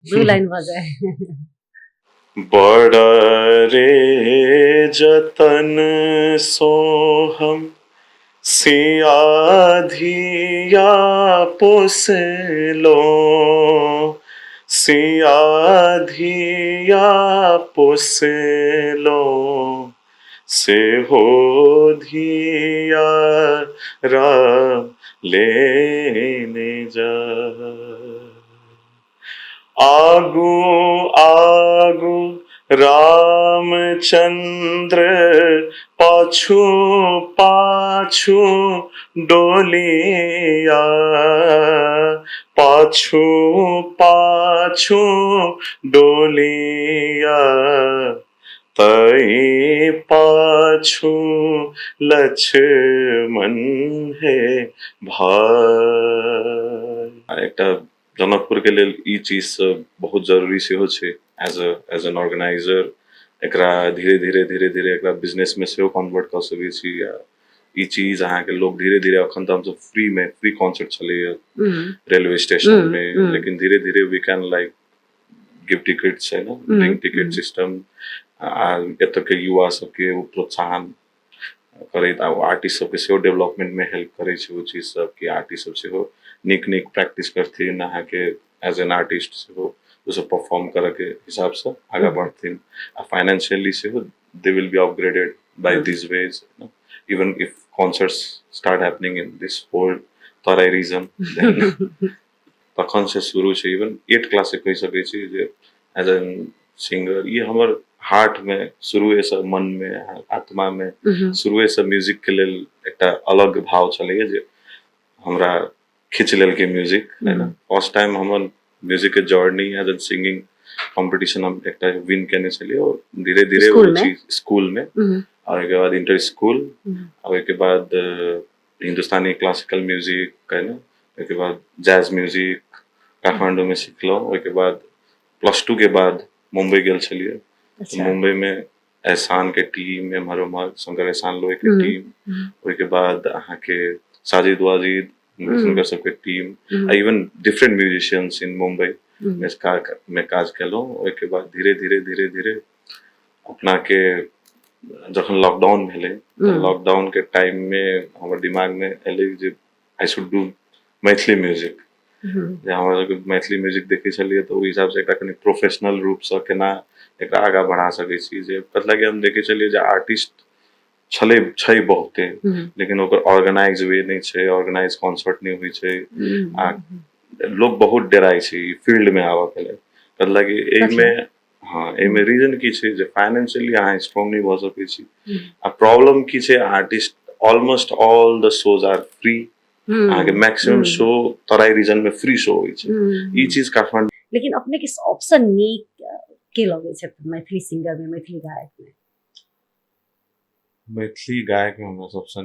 दू लाइन भऽ जाए। बड़ा रे जतन सोहम सिया धिया पोसलो, सिया धिया पोसलो, से हो धिया राम लेने जा। आगू आगू रामचंद्र, पाछू पाछू डोलिया, पाछू पाछू डोलिया, तई पाछू लक्ष्मण है भाई। एकटा जनकपुर के लेल ई चीज सब बहुत जरूरी सेहो छै। एज एन ऑर्गेनाइजर एकरा धीरे धीरे धीरे धीरे एकरा बिजनेस में सेहो कन्वर्ट कर सकै छी। या ई चीज अहाँ के लोग धीरे धीरे अखन त हम फ्री कॉन्सर्ट चलैया रेलवे स्टेशन में, लेकिन धीरे धीरे we can like give tickets है ना, रिंग टिकट सिस्टम एतऽ के युवा सबके वो प्रोत्साहन करैत आर्टिस्ट सबके सेहो डेवलपमेंट में हेल्प करे छै। वो चीज सब कि आर्टिस्ट सब सेहो नीक नीक प्रैक्टिस करथिन, अहाँ के एज एन आर्टिस्ट सेहो वो सब परफॉर्म करे के हिसाब से आगा बढ़थिन। फाइनेंशियली सेहो they will be upgraded by this ways. Even if concerts start happening in this whole Terai region, तखन से शुरू छै। इवन 8 क्लास से कहि सकै छी जे एज एन सिंगर ये हमर हार्ट में शुरुए से, मन में, आत्मा में शुरुए से म्यूजिक के लेल एकटा अलग भाव चलैया जे हमरा खींच लेल के म्यूजिक है ना। फर्स्ट टाइम हमर म्यूजिक के journey as an singing competition हम एकटा विन केने छलिए, और धीरे धीरे वो चीज स्कूल में, और के बाद इंटर स्कूल, और के बाद हिंदुस्तानी क्लासिकल म्यूजिक है ना, के बाद जैज म्यूजिक काठमांडू में सीखलो। के बाद +2 के बाद मुंबई गेल छलिए। तो मुंबई में एहसान के टीम, एम्हर उम्हर शंकर एहसान लोई के टीम, के बाद अहाँ के साजिद वाजिद सिंगर सबके टीम, इवन डिफरेंट म्यूजिशियंस इन मुंबई में काज केलो। के बाद धीरे धीरे धीरे धीरे अपना के जखन लॉकडाउन भेले, तो लॉकडाउन के टाइम में हमर दिमाग में एले जे I should do Maithili music. जे हमरा सबके मैथिली म्यूजिक देखै छलिए तो ओहि हिसाब से एकटा कनी प्रोफेशनल रूप से केना एकरा आगा बढ़ा सकै छी। जे मतलब कि हम देखै छलिए जे आर्टिस्ट छै बहुते, लेकिन ओकर ऑर्गेनाइज वे नहीं छै, ऑर्गेनाइज कॉन्सर्ट नहीं हुई छै। आ लोग बहुत डराई छै फील्ड में आवा के लेल, मतलब कि एहि में हाँ एहि में रीजन की छै जे फाइनेंशियली अहाँ स्ट्रांग नहीं भ सकै छी। आ प्रॉब्लम की छै, artist almost all the shows are free. अहाँ के मैक्सिमम शो तराई रीजन में फ्री शो होय छै। ई चीज काठमांडू लेकिन अपने के सबसे नीक के लगे छै मैथिली सिंगर में, मैथिली गायक में? मैथिली गायक में हमरा सबसे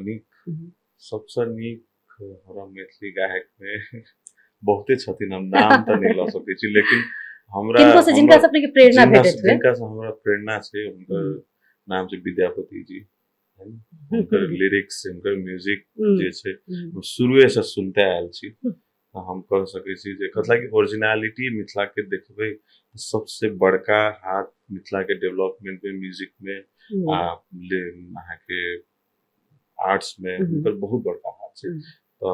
नीक हमरा मैथिली गायक में बहुते छथिन, हम नाम तो नहीं ला सकै छी, लेकिन हमरा जिनका से अपने के प्रेरणा भेटत हुए, जिनका से हमरा प्रेरणा छै, उनकर नाम छै विद्यापति जी। उनकर लिरिक्स, उनकर म्यूजिक जे छै शुरुए से सुनते आयल छी। हम कह सकै छी जे मतलब कि ओरिजिनलिटी मिथिला के देखबै, सबसे बड़का हाथ मिथिला के डेवलपमेंट में, म्यूजिक में, अहाँ के आर्ट्स में उनकर बहुत बड़का हाथ छै। तो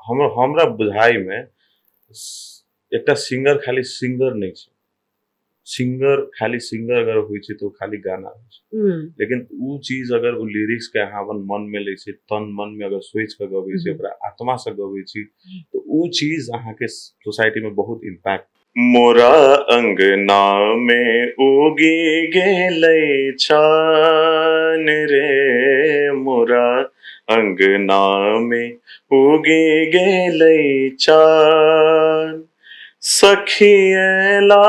हमरा बुझाई में एकटा सिंगर खाली सिंगर नहीं छै। सिंगर खाली सिंगर अगर हुई छै तो खाली गाना होइ छै, लेकिन उ चीज अगर उ लिरिक्स के अहाँ अपन मन में ले छै, तन मन में अगर सोच के गबै छै, ओकरा आत्मा से गबै छी, तो उ चीज अहाँ के सोसाइटी में बहुत इम्पैक्ट। मोरा अंगना में उगी गेलै चान रे, मोरा अंगना में उगी गेलै चान, सखियला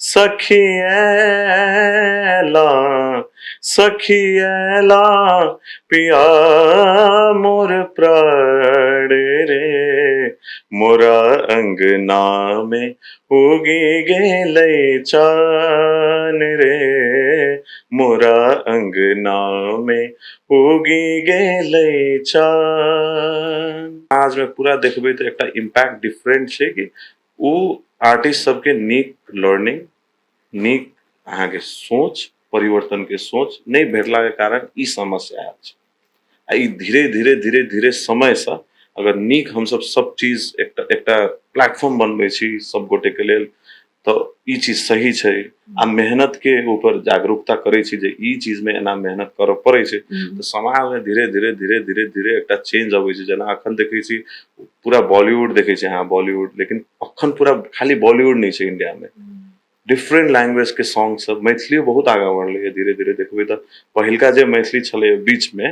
सखियला सखियला पिया मोर प्राण रे, मोरा अंगना में उगी गेलै चान रे, मोरा अंगना में उगी गेलै चान। आज में पूरा देखबै तो एकटा इम्पैक्ट डिफरेंट छै कि वो आर्टिस्ट सबके नीक लर्निंग, नीक अहाँ के सोच, परिवर्तन के सोच नहीं भेटला के कारण ई समस्या आयल छै। आ ई धीरे धीरे धीरे धीरे समय से अगर नीक हम सब चीज एकटा प्लेटफॉर्म बनबै छी सब गोटे के लेल, तो ई चीज सही छै। आ मेहनत के ऊपर जागरूकता करे छी जे ई चीज में एना मेहनत करऽ पड़े छै, तो समाज में धीरे धीरे धीरे धीरे धीरे एकटा चेंज अबै छै। जेना अखन देखै छी पूरा बॉलीवुड देखै छै, हाँ बॉलीवुड, लेकिन अखन पूरा खाली बॉलीवुड नहीं छै इंडिया में, डिफरेंट लैंग्वेज के सॉन्ग सब, मैथिली बहुत आगा बढ़ले है धीरे धीरे। देखबै तऽ पहिलका जे मैथिली छलै बीच में,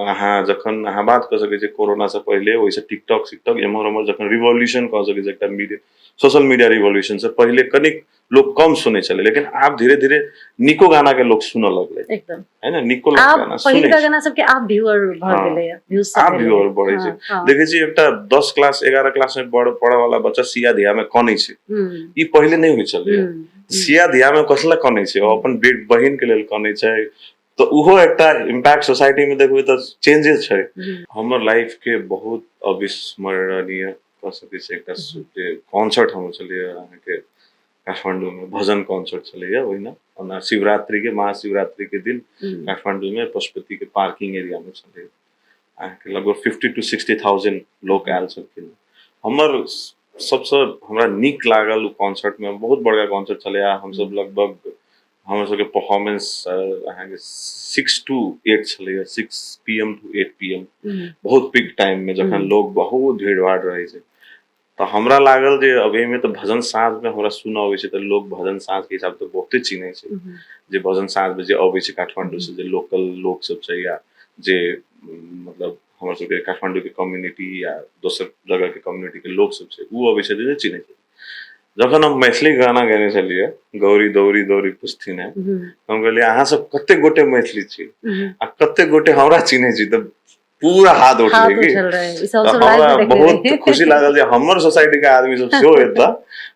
अहाँ जखन अहाँ बात कर सकै छियै कोरोना से पहले, ओइसे टिकटॉक सिकटॉक एम्हर उम्हर जखन रिवॉल्यूशन कह सकै छियै, एकटा मीडिया सोशल मीडिया रिवॉल्यूशन से पहले कनिक लोग कम सुने चले, लेकिन आब धीरे धीरे निको गाना के लोग सुनऽ लगले, एकदम है ना, निको गाना सुने पहिलका गाना सबके आप व्यूअर भर गेलै है, व्यूज आप व्यूअर बढ़े छै। देखै छी एकटा 10 क्लास 11 क्लास में पढ़े वाला बच्चा सिया धिया में कनै छै, ई पहले नहीं होय छलै। सिया धिया में कसला कनै छै, ओ अपन बहिन के लेल कनै छै, तो उहो एकटा इम्पैक्ट सोसाइटी में देखबै तऽ चेंजेस छै। हमर लाइफ के बहुत अविस्मरणीय कह सकै छै एकटा जे कॉन्सर्ट हम छलियै अहाँ के काठमांडू में, भजन कॉन्सर्ट छलैया ओहिना, ओना शिवरात्रि के महाशिवरात्रि के दिन काठमांडू में पशुपति के पार्किंग एरिया में छलै, अहाँ के लगभग 50 to 60,000 लोग आयल छलखिन। हमर सबसे हमरा नीक लागल कॉन्सर्ट में, बहुत बड़का कॉन्सर्ट छलै, हम सब लगभग हमर सबके परफॉर्मेंस अहाँ के 6 to 8 छलै, 6 PM to 8 PM, बहुत पीक टाइम में जखन लोग बहुत भीड़ भाड़ रहे छै। तो हमरा लागल जे अभी में तो भजन साँझ में हमरा सुना अबै छै, तो लोग भजन साँझ के हिसाब से बहुते चिन्है छै, जे भजन साँझ में जे अबै छै काठमांडू से, जे लोकल लोग सब छै, या जे मतलब हमर सबके काठमांडू के कम्युनिटी या दोसर जगह के कम्युनिटी के लोग सब छै, उ अबै छै जे चिन्है छै। जखन हम मैथिली गाना गैने छलियै, गौरी दौरी दौरी पुछथिन है, हम कहलियै अहाँ सब कते गोटे मैथिली छी आ कते गोटे हमरा चिन्है छी, तऽ पूरा हाथ उठलै कि हमरा बहुत खुशी लागल जे हमर सोसाइटी के आदमी सब सेहो एता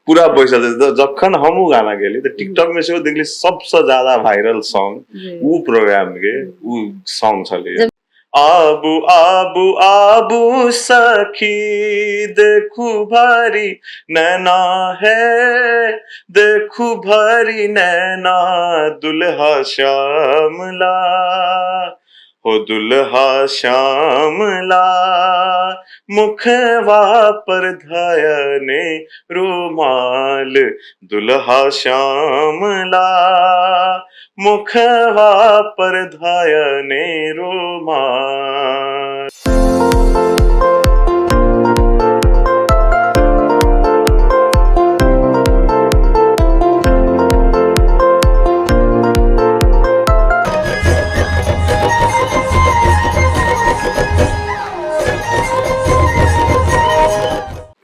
पूरा बैसल छै। जखन हमहू गाना गेली तऽ टिकटॉक में सेहो देखली सबसे ज्यादा वायरल सॉन्ग उ प्रोग्राम के उ सॉन्ग छलै, आबू आबू आबू सखी देखू भारी नैना है, देखू भारी नैना दुल्हा श्यामला, हो दुल्हा श्यामला, मुखवा पर धयने रुमाल, दुल्हा श्यामला, मुखवा पर धयने रुमाल।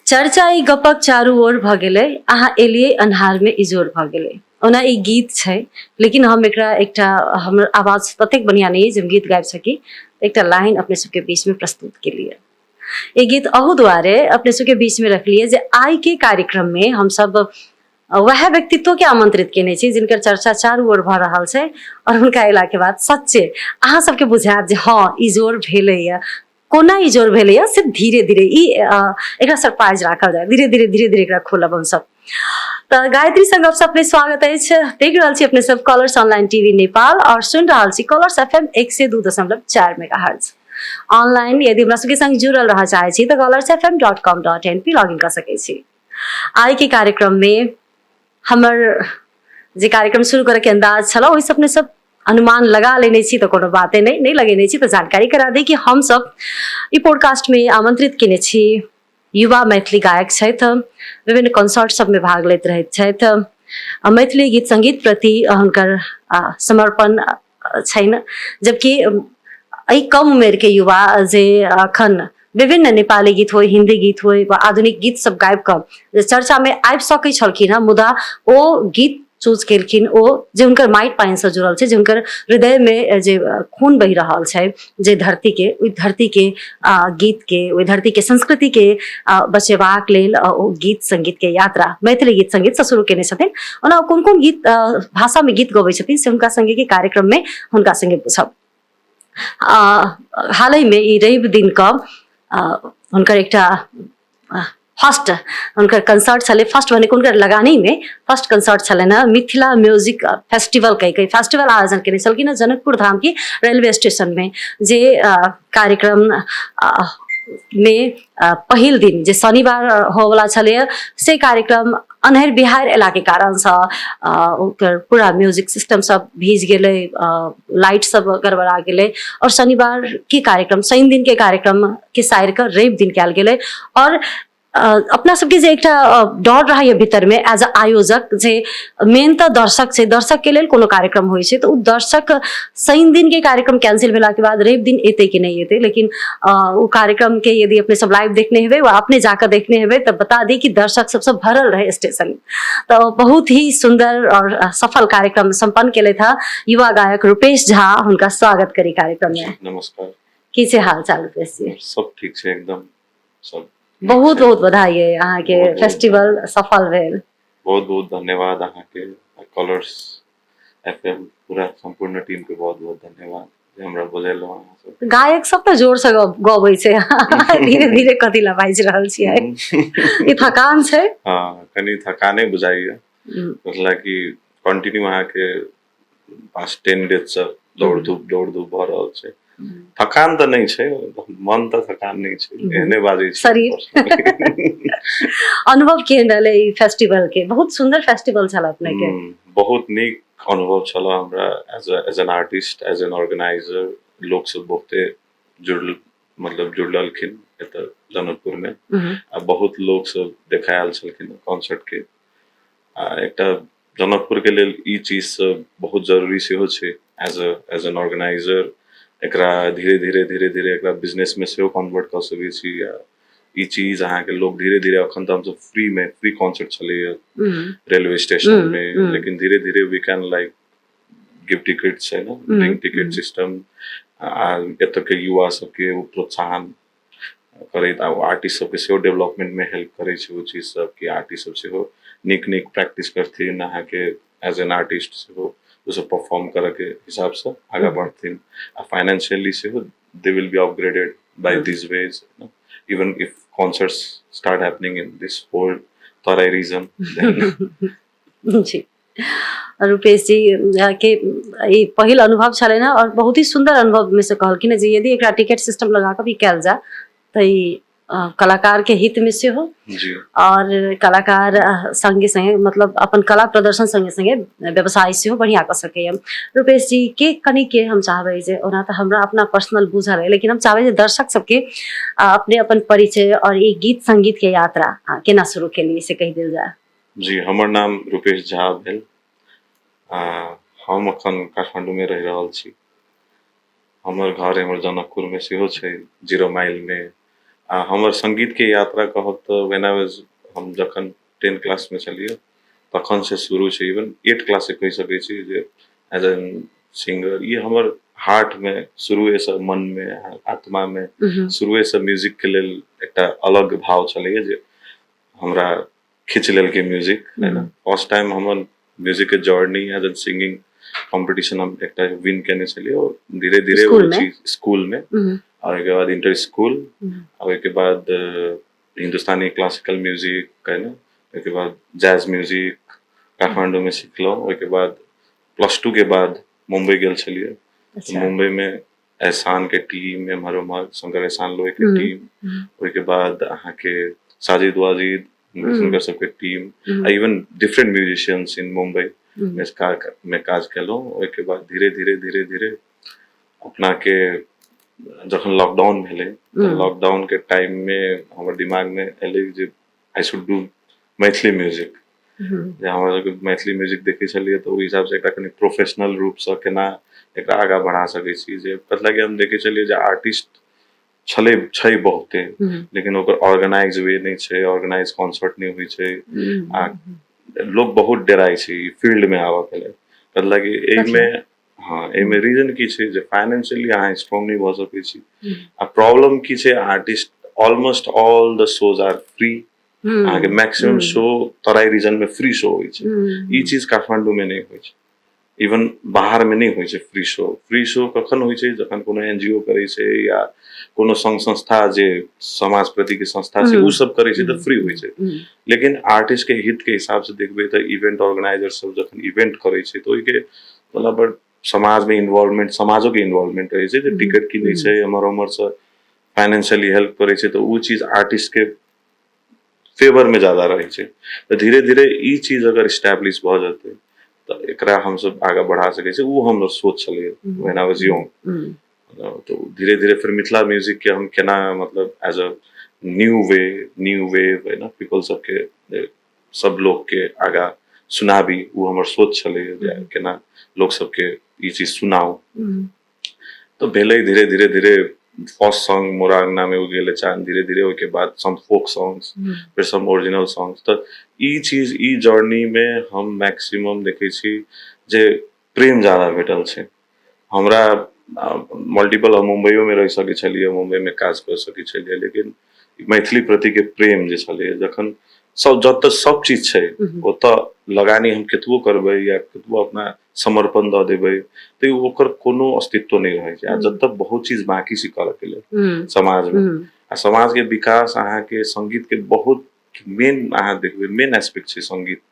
चर्चा ई गपक चारू ओर भ गेलै, अहाँ एलियै अन्हार में इजोर भ गेलै। ओना ई गीत छै, लेकिन हम एकटा हमर आवाज ततेक बढ़िया नहीं है जे हम गीत गाबि सकी, एकटा लाइन अपने सबके बीच में प्रस्तुत के लिए। ये गीत अहू दुआरे अपने सबके बीच में रखलिए जे आई के कार्यक्रम में हम सब वह व्यक्तित्व के आमंत्रित केने छी जिनकर चर्चा चारू ओर भ रहल छै, और हुनका एला के बाद सच्चे अहाँ सबके बुझायत जे हाँ इजोर भेलैया। कोना इजोर भेलैया से धीरे धीरे एकरा सरप्राइज राखल जाए, धीरे धीरे एकरा खोलब हम सब। तो गायत्री संग गपशप में स्वागत अछि। देख रहल छी अपने सब कलर्स ऑनलाइन टीवी नेपाल और सुन रहल छी कलर्स FM 102.4 मेगाहर्ट्ज। ऑनलाइन यदि हमरा सबके संग जुड़ल रह चाहे छी तो colorsfm.com.n पे लॉगिन कर सकै छी। आई के कार्यक्रम में हमर जे कार्यक्रम शुरू करे के अंदाज छला ओहि सब ने सब अनुमान लगा लेने छी, तो कोनो बाते नहीं लगेने छी, तो जानकारी करा दी कि हम सब ई पॉडकास्ट में आमंत्रित केने छी युवा मैथिली गायक छथि, विभिन्न कॉन्सर्ट सब में भाग लैत रहैत छथि, मैथिली गीत संगीत प्रति हुनकर समर्पण छैन, जबकि एहि कम उमेर के युवा जे अखन विभिन्न नेपाली गीत हो, हिंदी गीत हो वा आधुनिक गीत सब गाबि कऽ चर्चा में आबि सकै छलखिन, मुदा ओ गीत चूज केलखिन ओ जे हुनकर माटि पानि से जुड़ल छै, जे हुनकर हृदय में जे खून बहि रहल छै, जे धरती के ओहि धरती के गीत के, ओहि धरती के संस्कृति के बचेबाक लेल ओ गीत संगीत के यात्रा मैथिली गीत संगीत से शुरू केने छथिन। ओना कोन कोन गीत भाषा में गीत गबै छथिन से हुनका संगे के कार्यक्रम में हुनका संगे पूछब। हालै में ई रवि दिन का हुनकर एकटा फर्स्ट उनकर कंसर्ट छले फर्स्ट भनेको उनकर लगानी में फर्स्ट कंसर्ट छले न मिथिला म्यूजिक फेस्टिवल कई फेस्टिवल आयोजन केने छलकिन जनकपुर धाम की रेलवे स्टेशन में जे कार्यक्रम में पहिल दिन जे शनिवार होवला छले से कार्यक्रम अन्हर बिहार एला के कारण से ओकर पूरा म्यूजिक सिस्टम सब भीज गेले, लाइट सब गड़बड़ा गेले और शनिवार के कार्यक्रम शनि दिन के कार्यक्रम के साइर का रवि दिन कैल गेले और अपना सबके जे एकटा डर रहैया भीतर में एज अ आयोजक जे मेन तो दर्शक छै, दर्शक के लेल कोनो कार्यक्रम होइ छै तो उ दर्शक शनि दिन के कार्यक्रम कैंसिल भेला के बाद रवि दिन एते कि नहीं एते, लेकिन उ कार्यक्रम के यदि अपने सब लाइव देखने हेबे वा अपने जाकर देखने हेबे तो बता दी कि दर्शक सब भरल रहे स्टेशन। तो बहुत ही सुंदर और सफल कार्यक्रम संपन्न केले था युवा गायक रूपेश झा, उनका स्वागत करी कार्यक्रम में। नमस्कार, कैसे हाल चाल रूपेश जी? सब ठीक छै एकदम, सब बहुत बहुत बधाई है अहाँ के फेस्टिवल सफल भेल। बहुत बहुत धन्यवाद अहाँ के कलर्स एफएम पूरा संपूर्ण टीम के बहुत बहुत धन्यवाद जे हमरा बोलेलो अहाँ सब। गायक सब तो जोर से गबै छै, धीरे धीरे कथि ला बाजि रहल छियै? ई थकान छै? हां, कनी थकाने बुझाइए, मतलब कि कंटिन्यू अहाँ के पास 10 डेज से दौड़ धूप भ रहल छै। थकान तो नहीं छै, मन तो थकान नहीं छै, एहने बाजै छै शरीर। अनुभव केहन रहले ई फेस्टिवल के? बहुत सुंदर फेस्टिवल छल अपने के। बहुत नीक अनुभव छल हमरा as an artist, as an organiser. लोग सब बहुते जुड़लखिन एतऽ जनकपुर में आ बहुत लोग सब देखायल छलखिन कॉन्सर्ट के। एकटा जनकपुर के लेल ई चीज सब बहुत जरूरी सेहो छै एज एन ऑर्गेनाइजर। एकरा धीरे धीरे एकरा बिजनेस में सेहो कन्वर्ट कर सकै छी या ई चीज अहाँ के लोग धीरे धीरे अखन तो हम सब फ्री कॉन्सर्ट चले रेलवे स्टेशन में, लेकिन धीरे धीरे we can like give tickets है ना, बिग टिकट सिस्टम एतऽ के युवा सबके प्रोत्साहन करैत आर्टिस्ट सबके सेहो डेवलपमेंट में हेल्प करे छै वो चीज सब कि आर्टिस्ट सब सेहो नीक प्रैक्टिस करथिन अहाँ के एज एन आर्टिस्ट सेहो उसे परफॉर्म करे के हिसाब से आगे बढ़थिन आ फाइनेंशियली सेहो they will be upgraded by this ways, even if concerts start happening in this whole Tarai region then जी रूपेश जी के ई पहिल अनुभव छले ना और बहुत ही सुंदर अनुभव में से कहलखिन जे यदि एकरा टिकट सिस्टम लगा के भी कैल जा तो ई कलाकार के हित में से हो जी और कलाकार संगे संगे मतलब अपन कला प्रदर्शन संगे संगे व्यवसाय से हो बढ़िया कर सके। रूपेश जी के कनी के हम चाहबे जे ओना तो हमरा अपना पर्सनल बुझल है, लेकिन हम चाहबे जे दर्शक सबके अपने अपन परिचय और ये गीत संगीत के यात्रा केना शुरू केली से कह दिल जाए। जी, हमर नाम रूपेश झा भेल। हम अखन काठमांडू में रह रहल छी। हमर घर हमर जनकपुर में सेहो छै, 0 माइल में। हमर संगीत के यात्रा कहब तो व्हेन आई वाज हम जखन 10 क्लास में छलिए तखन से शुरू छै, इवन 8 क्लास से कह सकै छी जे एज एन सिंगर ये हमर हार्ट में शुरुए से, मन में, आत्मा में शुरुए से म्यूजिक के लेल एकटा अलग भाव छलै जे हमरा खींच लेल के म्यूजिक है ना। फर्स्ट टाइम हमर म्यूजिक के journey as an singing competition हम एकटा विन केने छलिए और धीरे धीरे वो चीज स्कूल में और के बाद इंटर स्कूल और के बाद हिंदुस्तानी क्लासिकल म्यूजिक है ना, के बाद जैज म्यूजिक काठमांडू में सीखलो। के बाद +2 के बाद मुंबई गेल छलिए। तो मुंबई में एहसान के टीम में शंकर एहसान लोई के टीम, के बाद अहाँ के साजिद वाजिद शंकर सबके टीम, इवन डिफरेंट म्यूजिशियंस इन मुंबई में काज केलो। के बाद धीरे धीरे अपना के जखन लॉकडाउन भेले लॉकडाउन के टाइम में हमर दिमाग में एले जे I should do Maithili music. जे हमरा के मैथिली म्यूजिक देखे छलिए तो ओहि हिसाब से एकरा कनी प्रोफेशनल रूप से केना एकरा आगा बढ़ा सकै छी, जे मतलब कि हम देखे छलिए जे आर्टिस्ट छै बहुते, लेकिन ओकर ऑर्गेनाइज वे नहीं छै, ऑर्गेनाइज कॉन्सर्ट नहीं हुई छै। लोग बहुत डराई छै फील्ड में आवा के लेल, मतलब कि एहि में हाँ एमे रीजन की छै जे फाइनेंशियली अहाँ स्ट्रांग नहीं भ सकै छी। आ प्रॉब्लम की छै, artist almost all the shows are free. अहाँ के मैक्सिमम शो तराई रीजन में फ्री शो होय छै, ई चीज काठमांडू में नहीं होय छै। इवन बाहर में नहीं होइ छै फ्री शो कखन होइ छै जखन कोनो एनजीओ करै छै या कोनो संघ संस्था जे समाज प्रति के संस्था छै उ सब करै छै त फ्री होइ छै लेकिन आर्टिस्ट के हित के हिसाब से देखबै त इवेंट ऑर्गेनाइजर सब जखन इवेंट करै छै त ओइ के मतलब समाज में इन्वॉल्वमेंट समाजों के इन्वॉल्वमेंट रहे छै जे टिकट किनै छै हमर से फाइनेंशियली हेल्प करे छै तो उ चीज आर्टिस्ट के फेवर में ज्यादा रहे छै तो धीरे धीरे ई चीज अगर स्टैब्लिश भ जेतै तो एकरा हम सब आगे बढ़ा सकै छै उ हमर सोच छलै व्हेन आई वाज यंग तो धीरे धीरे फिर मिथिला म्यूजिक के हम केना मतलब एज अ न्यू वेव है ना पीपल सब के सब लोग के आगा सुनाबी उ हमर सोच छलै केना लोग सब के ई चीज सुनाओ तो भेलै धीरे धीरे धीरे फर्स्ट सॉन्ग मोरा अंगना में उगेले चांद धीरे धीरे ओके बाद सम फोक सॉन्ग्स फिर सम ओरिजिनल सॉन्ग्स तो ई चीज ई जर्नी में हम मैक्सिमम देखे छी जे प्रेम ज्यादा भेटल छै हमरा मल्टीपल हम मुंबईओ में रह सकै छलियै मुंबई में काज कर सकै छलियै लेकिन मैथिली प्रति के प्रेम जे छलै जखन सब जत सब चीज छै ओत लगानी हम केतबो करबै या केतबो अपना समर्पण द देबै तो ओकर कोनो अस्तित्व नहीं रहे छै जब तक बहुत चीज बाकी सी कर के लेल समाज में आ समाज के विकास अहाँ के संगीत के बहुत मेन अहाँ देखबै मेन एस्पेक्ट छै संगीत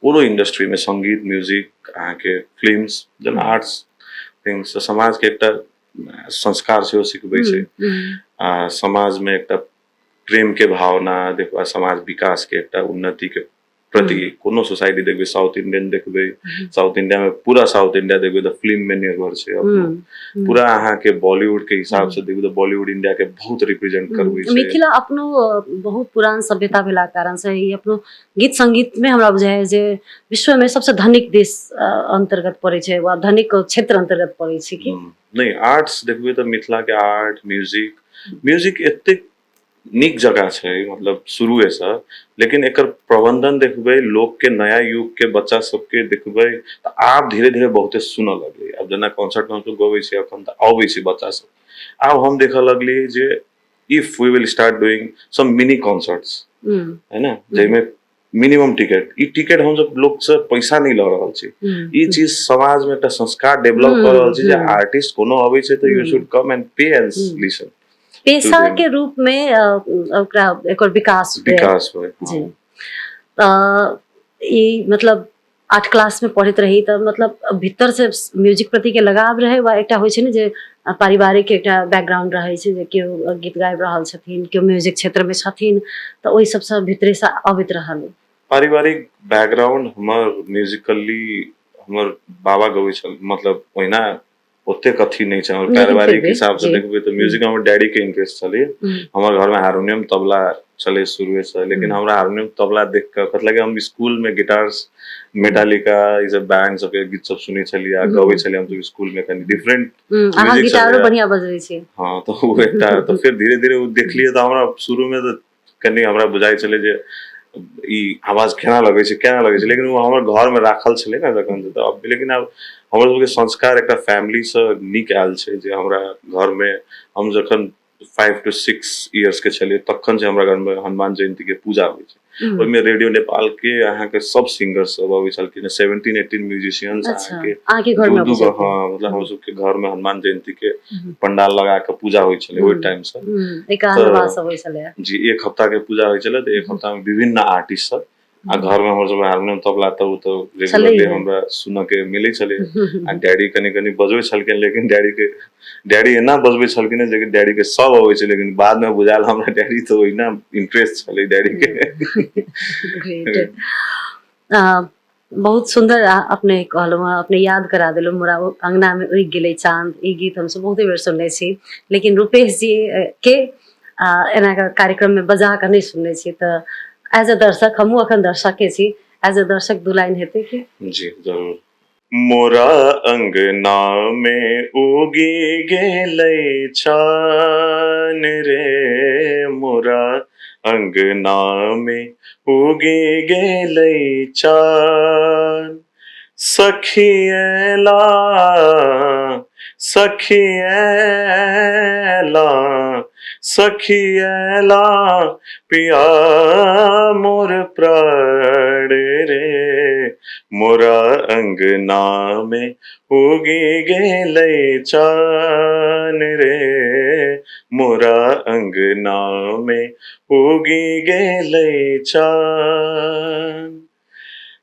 कोनो इंडस्ट्री में संगीत म्यूजिक अहाँ के फिल्म्स जेना आर्ट्स थिंग्स समाज के एकटा संस्कार सेहो सिखबै छै समाज में एकटा प्रेम के भावना देखबा समाज विकास के एकटा उन्नति के प्रति कोनो सोसाइटी देखबै साउथ इंडियन देखबै साउथ इंडिया में पूरा साउथ इंडिया देखबै तो फिल्म में निर्भर छै पूरा अहाँ के बॉलीवुड के हिसाब से देखबै तो बॉलीवुड इंडिया के बहुत रिप्रेजेंट करबै छै मिथिला अपनो बहुत पुरान सभ्यता भेला कारण से ई अपनो गीत संगीत में हमरा बुझाय जे विश्व में सबसे धनिक देश अंतर्गत पड़े छै वा धनिक क्षेत्र अंतर्गत पड़े छै कि नहीं आर्ट्स देखबै तो मिथिला के आर्ट म्यूजिक एते नीक जगह छै मतलब शुरुए से लेकिन एकर प्रबंधन देखबै लोग के नया युग के बच्चा सबके देखबै तो आब धीरे धीरे बहुते सुनऽ लगलै अब जेना कॉन्सर्ट में तो गबै छै अखन त अबै छै बच्चा सब आब हम देखऽ लगली जे if we will start doing some mini concerts है ना जेमे मिनिमम टिकट हम सब लोग से पैसा नहीं ल रहल छी ई चीज समाज में एकटा संस्कार डेवलप कर रहल छी जे आर्टिस्ट कोनो अबै छै तो यू शुड कम एंड पे एंड लिसन पेशा के रूप में ओकरा एकर विकास होय जी ई मतलब 8 क्लास में पढ़ैत रही त मतलब भीतर से म्यूजिक प्रति के लगाव रहे वा एकटा होय छै ने जे पारिवारिक एकटा बैकग्राउंड रहे छै जे केओ गीत गाबि रहल छथिन केओ म्यूजिक क्षेत्र में छथिन त ओहि सबसे भीतरे से अबैत रहल पारिवारिक बैकग्राउंड हमर म्यूजिकली हमर बाबा गबै छल मतलब ओहिना ओते कथी नहीं छै हमर पारिवारिक हिसाब से देखबै तो म्यूजिक हमर डैडी के इंटरेस्ट छलै हमर घर में हारमोनियम तबला चले शुरू से लेकिन हमरा हारमोनियम तबला देख के मतलब कि हम स्कूल में guitars Metallica is a band सब के गीत सब सुनै छलियै गबै छलियै हम सब स्कूल में कनी डिफरेंट म्यूजिक गिटारो बढ़िया बजबै छै हां तो वो एकटा तो फिर धीरे धीरे देखलियै तो हमरा शुरू में तो कनी हमरा बुझाई छलै जे ई आवाज केना लगे छै लेकिन वो हमर घर में राखल छलै ना जखन से अब लेकिन अब हमर सबके संस्कार एकटा फैमिली से नीक आयल छै जे हमरा घर में हम जखन 5 to 6 इयर्स के छलियै तखन से हमरा घर में हनुमान जयंती के पूजा होइ छै ओहि में रेडियो नेपाल के अहाँ के सब सिंगर सब अबै छलखिन 17-18 म्यूजिशियंस अहाँ के घर में हां मतलब हम सब के घर में हनुमान जयंती के पंडाल लगा के पूजा होइ छलै ओइ टाइम से एक हलवा सब होइ छलै जी एक हफ्ता के पूजा होइ छलै त एक हफ्ता में विभिन्न आर्टिस्ट सब आ घर में हमर सब हारमोनियम तबला तो रेगुलरली हमरा सुन के मिलै छलै आ डैडी कनी कनी बजबै छलखिन लेकिन डैडी एना बजबै छलखिन जे डैडी के सब अबै छै लेकिन बाद में बुझायल हमरा डैडी तो ओहिना इंटरेस्ट छलै डैडी के बहुत सुंदर अपने कहलहुँ अपने याद करा देलहुँ मोरा अंगना में उगि गेलै चांद ई गीत हम सब बहुते बेर सुनने छी लेकिन रूपेश जी के एना कार्यक्रम में बजा के नहीं सुनने छी त एज अ दर्शक हमहूँ अखन दर्शके छी एज अ दर्शक 2 लाइन हेतै कि जी जरूर मोरा अंगना में उगी गेलै चान रे मोरा अंगना में उगी गेलै चान सखियला पिया मोर प्राण रे मोरा अंगना में उगी गेलै चान रे, मोरा अंगना में उगी गेलै चान।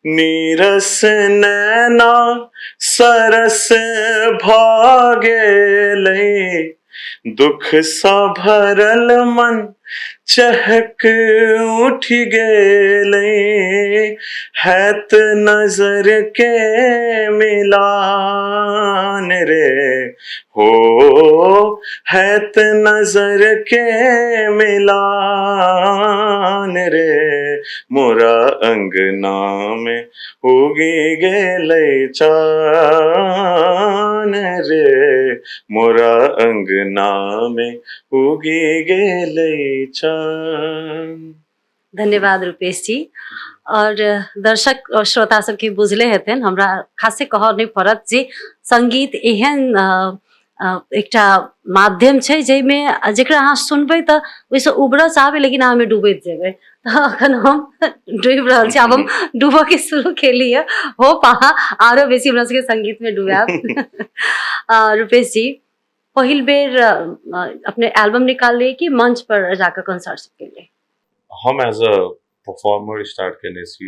नीरस नैना सरस भागेलै, दुख सा भरल मन चहक उठ गेलै, हैत नजर के मिलान रे, हो हैत नजर के मिलान रे, मोरा अंगना में उगी गेलै चान रे, मोरा अंगना में उगी गेलै चान। धन्यवाद रूपेश जी। और दर्शक और श्रोता सबके बुझले हेतनि, हमरा खासे कहऽ नहि पड़त जे संगीत एहन एकटा माध्यम छै जाहिमे जेकरा अहाँ सुनबै तऽ ओहिसँ उबरऽ चाहबै लेकिन अहाँ ओहिमे डूबैत जेबै। तऽ अखन हम डूबि रहल छी, आब हम डूबऽ के शुरू केली है, होप अहाँ आरो बेसी हमरा सबके संगीत में डूबायब। रूपेश जी, पहिल बेर अपने एल्बम निकाललिए कि मंच पर जाकर कंसर्ट सब केलिए? हम एज अ परफॉर्मर स्टार्ट केने छी,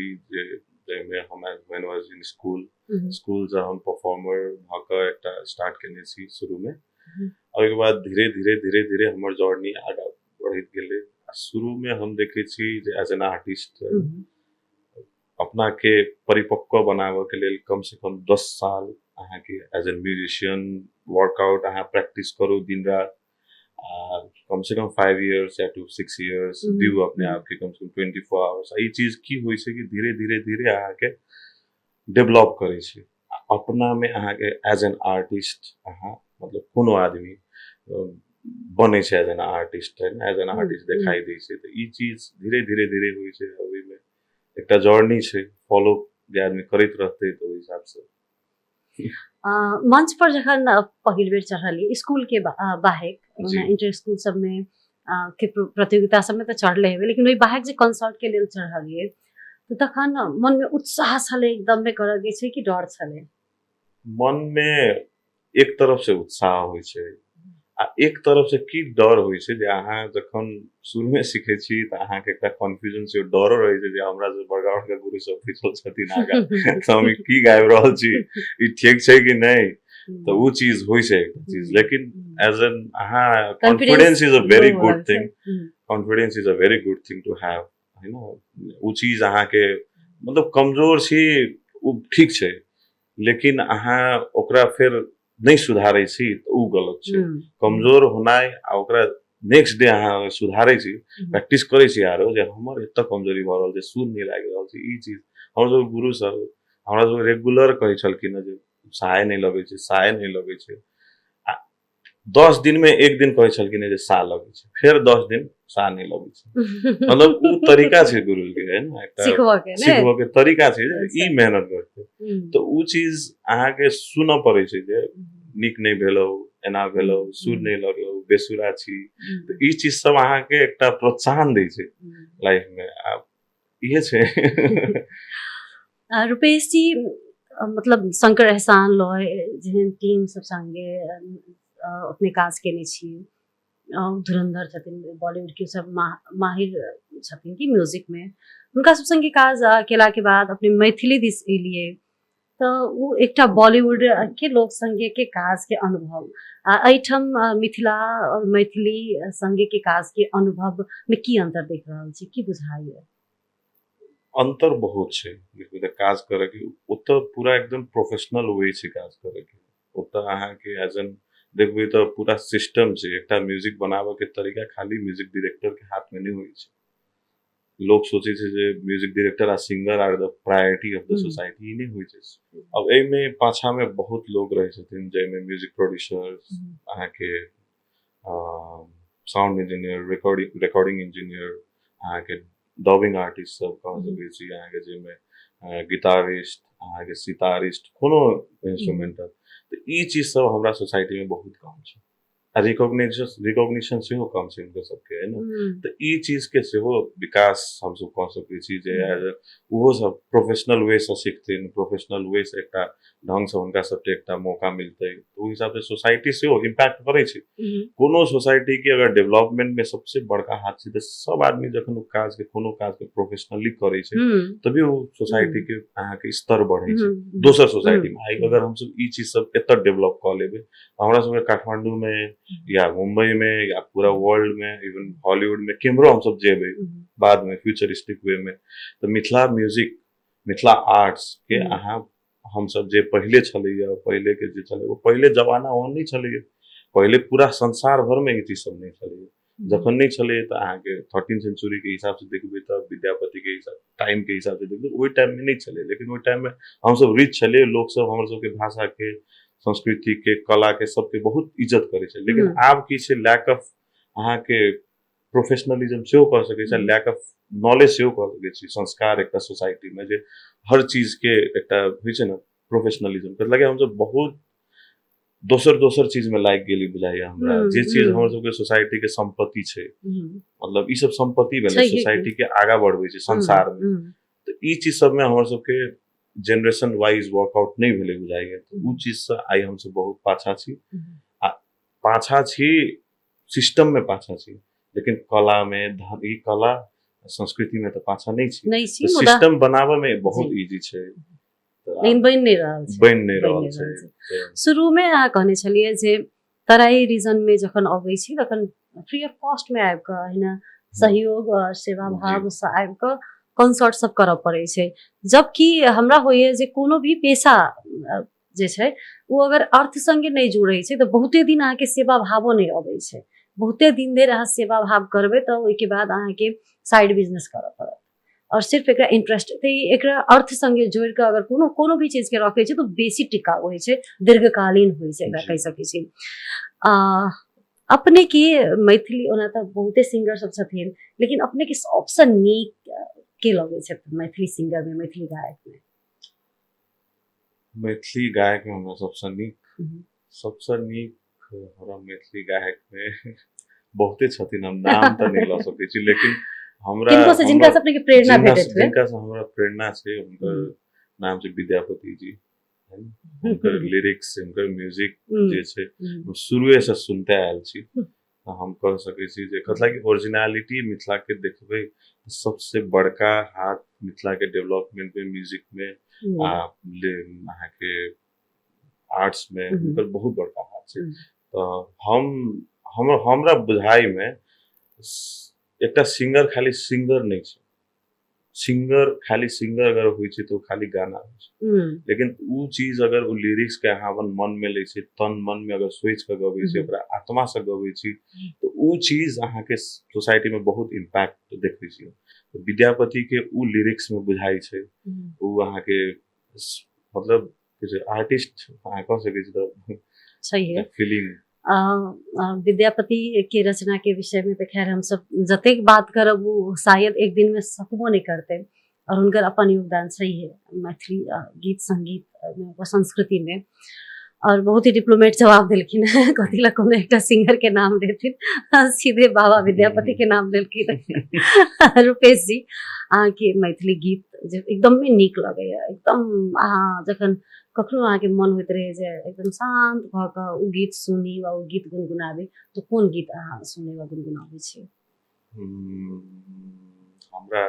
जाहिमे हम व्हेन वाज इन स्कूल से हम परफॉर्मर भ क एकटा स्टार्ट केने छी शुरू में। ओहिके बाद धीरे धीरे धीरे धीरे हमर जर्नी आगा बढ़ैत गेलै। शुरू में हम देखे छी जे एज एन आर्टिस्ट अपना के परिपक्व बनाबे के लेल कम से कम 10 साल अहाँ के एज एन म्यूजिशियन वर्कआउट अहाँ प्रैक्टिस करू दिन रात, कम से कम 5 years या to 6 years दियो अपने आप के, कम से कम 24 hours। ई चीज की होई छै कि धीरे धीरे धीरे अहाँ के डेवलप करे छै अपना में। अहाँ के एज एन आर्टिस्ट अहाँ मतलब कोनो आदमी बने छै as an artist, as an artist दिखाई दै छै। तो ई चीज धीरे धीरे धीरे होई छै। अभी में एकटा जर्नी छै, फॉलो जे आदमी करैत रहतै तो ओहि हिसाब से। मंच पर जखन पहिल बेर चढ़लिए स्कूल के बाहेक, इंटर स्कूल सब में के प्रतियोगिता सब में तो चढ़ले हेबै, लेकिन ओहि बाहेक जे कंसर्ट के लेल चढ़लिए तो तखन मन में उत्साह छलै एकदम में करऽ के छै कि डर छलै? मन में एक तरफ से उत्साह होय छै आ एक तरफ से की डर होय छै जे अहाँ जखन शुरू में सीखे छी त अहाँ के एकटा कन्फ्यूजन छै, डरो रहै छै जे हमरा से बड़का बड़का गुरु सब पीछल छथिन आगा त हम की गाबि रहल छी, ई ठीक छै कि नहीं, तो वो चीज होय छै एक चीज। लेकिन एज एन अहाँ confidence is a very good thing, confidence is a very good thing to have, है ना। वो चीज अहाँ के मतलब कमजोर छी वो ठीक छै, लेकिन अहाँ ओकरा फिर नहीं सुधारै छी तो उ गलत छै। कमजोर होनाय आ ओकरा नेक्स्ट डे अहाँ सुधारै छी, प्रैक्टिस करै छी आरो जे हमर एत कमजोरी भ रहल छै, सुर नहीं लागि रहल छै, ई चीज हमर जो गुरु सब हमरा सब रेगुलर कहै छलखिन जे साय नहीं लगै छै, साय नहीं लगै छै। 10 दिन में एक दिन कहै छलखिन जे सा लगै छै, फिर 10 दिन सा नहीं लगै छै। मतलब उ तरीका छै गुरु के, है ना, एकटा सिखबो के तरीका छै, ई मेहनत करते तो उ चीज अहाँ के सुनऽ पड़ै छै जे नीक नहीं भेलौ, एना भेलौ, सुर नहीं लगलौ, बेसुरा छी। तो ई चीज सब अहाँ के एकटा प्रोत्साहन दै छै लाइफ में। आब इहे छै। रूपेश जी, मतलब शंकर एहसान लॉय जेहन टीम सब संगे अपने काज केने छी, धुरंधर छथिन, बॉलीवुड के सब माहिर छथिन कि म्यूजिक में, हुनका सब संगे काज केला के बाद अपने मैथिली दिस एलिए तो वो एकटा बॉलीवुड के लोक संगे के काज के अनुभव एठम मिथिला और मैथिली संगे के काज के अनुभव में की अंतर देख रहल छी, की बुझाइए? अंतर बहुत छै काज करे के। ओत पूरा एकदम प्रोफेशनल वे छै काज करे के। ओत अहाँ के एज एन देखबै तो पूरा सिस्टम छै, एकटा म्यूजिक बनाबे के तरीका खाली म्यूजिक डायरेक्टर के हाथ में नहीं होय छै। लोग सोचे छै जे म्यूजिक डायरेक्टर आ singer are the priority of the society, नहीं होय छै। अब ए में पाछा में बहुत लोग रहे छथिन, जै में म्यूजिक प्रोड्यूसर्स, अहाँ के साउंड इंजीनियर, रिकॉर्डिंग इंजीनियर, अहाँ के डबिंग आर्टिस्ट सब कह सकै छी, अहाँ के जे में गिटारिस्ट, अहाँ के सितारिस्ट, कोनो इंस्ट्रूमेंटल। तो ई चीज सब हमरा सोसाइटी में बहुत कम छै। रिकॉग्निशन सेहो कम छै हुनकर सबके है ना। तो ई चीज के सेहो विकास हम सब कह सकै छी जे ओहो सब प्रोफेशनल वे से सीखथिन, प्रोफेशनल वे से एकटा ढंग से हुनका सबके एकटा मौका मिलतै, तो ओहि हिसाब से सोसाइटी सेहो इम्पैक्ट करै छै। कोनो सोसाइटी के अगर डेवलपमेंट में सबसे बड़का हाथ छै, तो सब आदमी जखन ओ काज के कोनो काज के प्रोफेशनली करै छै तभी ओ सोसाइटी के अहाँ के स्तर बढ़ै छै दोसर सोसाइटी में। आई अगर हम सब ई चीज सब एतऽ डेवलप कऽ लेबै, हमरा सबके काठमांडू में या मुंबई में या पूरा वर्ल्ड में, इवन हॉलीवुड में केम्हरो हम सब जेबै बाद में फ्यूचरिस्टिक वे में, तो मिथिला म्यूजिक, मिथिला आर्ट्स के अहाँ हम सब जे पहले छलैया, पहले के जे छलै, वो पहले जमाना ओहन नहीं छलैया। पहले पूरा संसार भर में ई चीज सब नहीं छलैया। जखन नहीं छलै तो अहाँ के 13th सेंचुरी के हिसाब से देखबै तो विद्यापति के हिसाब टाइम के हिसाब से देखबै ओहि टाइम में नहीं छलै, लेकिन ओहि टाइम में हम सब रिच छलै, लोग सब हमर सब के भाषा के, संस्कृति के, कला के सबके बहुत इज्जत करे छै। लेकिन आब की छै, लैक ऑफ अहाँ के प्रोफेशनलिज्म सेहो कह सकै छै, लैक ऑफ नॉलेज सेहो कह सकै छी। संस्कार एकटा सोसाइटी में जे हर चीज के एकटा होइ छै ना प्रोफेशनलिज्म, तो लगे हम सब बहुत दोसर चीज में लाग गेली बुझाइया हमरा। जे चीज हमर सबके सोसाइटी के संपत्ति छै, मतलब ई सब संपत्ति भेलै सोसाइटी के आगा बढ़बै छै संसार में, तो ई चीज सब में हमर सबके जनरेशन वाइज वर्कआउट नहीं भेलै बुझाइया। तो उ चीज से आई हम सब बहुत पाछा छी। आ पाछा छी, सिस्टम में पाछा छी, लेकिन कला में, ई कला संस्कृति में तो पाछा नहीं छी। तो सिस्टम बनावे में बहुत इजी छै, लेकिन बनि नहीं रहल छै। शुरू में अहाँ कहने छलियै जे तराई रीजन में जखन अबै छी तखन फ्री ऑफ कॉस्ट में आबि कऽ है ना सहयोग और सेवा भाव से आबि कऽ कॉन्सर्ट सब करऽ पड़ै छै। जबकि हमरा होइए जे कोनो भी पेशा जे छै वो अगर अर्थ संगे नहीं जुड़ै छै तो बहुते दिन अहाँके सेवा भावो नहीं अबै छै। बहुते दिन देर अहाँ सेवा भाव करबै तऽ ओहिके बाद अहाँके साइड बिजनेस करऽ पड़त, और सिर्फ एकरा इंटरेस्ट तो एकरा अर्थ संगे जोड़ के अगर कोनो भी चीज के रखे छै तो बेसी टिकाऊ होइ छै, दीर्घकालीन होइ छै, एकरा कहि सकै छी। अपने के मैथिली ओना तऽ बहुते सिंगर सब छथिन, लेकिन अपने के सबसे नीक के लगे छै मैथिली सिंगर में, मैथिली गायक में? मैथिली गायक में हमरा सबसे नीक हमरा मैथिली गायक में बहुते छथिन, हम नाम तो नहीं ला सकै छी, लेकिन हमरा जिनका से अपने के प्रेरणा भेटत है, जिनका से हमरा प्रेरणा छै, उनकर नाम छै विद्यापति जी। उनकर लिरिक्स, उनकर म्यूजिक जे छै शुरुए से सुनते आयल छी। हम कह सकै छी जे मतलब कि ओरिजिनलिटी मिथिला के देखबै, सबसे बड़का हाथ मिथिला के डेवलपमेंट में, म्यूजिक में, अहाँ के आर्ट्स में उनकर बहुत बड़का हाथ छै। तो हमरा बुझाई में एकटा सिंगर खाली सिंगर नहीं छै। सिंगर खाली सिंगर अगर होइ छै तो खाली गाना होइ छै, लेकिन उ चीज अगर उ लिरिक्स के अहाँ अपन मन में ले छै, तन मन में अगर सोच के गबै छै, ओकरा आत्मा से गबै छी, तो उ चीज अहाँ के सोसाइटी में बहुत इम्पैक्ट देखै छी। तो विद्यापति के उ लिरिक्स में बुझाई छै, उ अहाँ के मतलब आर्टिस्ट अहाँ कह सकै छी, तो सही है फीलिंग। विद्यापति के रचना के विषय में तो खैर हम सब जतेक बात करब वो शायद एक दिन में सकबो नहीं करते, और उनकर अपन योगदान सही है मैथिली गीत संगीत संस्कृति में। और बहुत ही डिप्लोमेट जवाब दिलखिन, कथी ला कोनो एकटा सिंगर के नाम देथिन, सीधे बाबा विद्यापति के नाम देलखिन। रूपेश जी, अहाँ के मैथिली गीत जे एकदम नीक लगैया, एकदम अहाँ जखन कखनो अहाँ के मन होइत रहे जे एकदम शांत भऽ कऽ उ गीत सुनी वा उ गीत गुनगुनाबी, तो कोन गीत अहाँ सुनै वा गुनगुनाबै छी? हमरा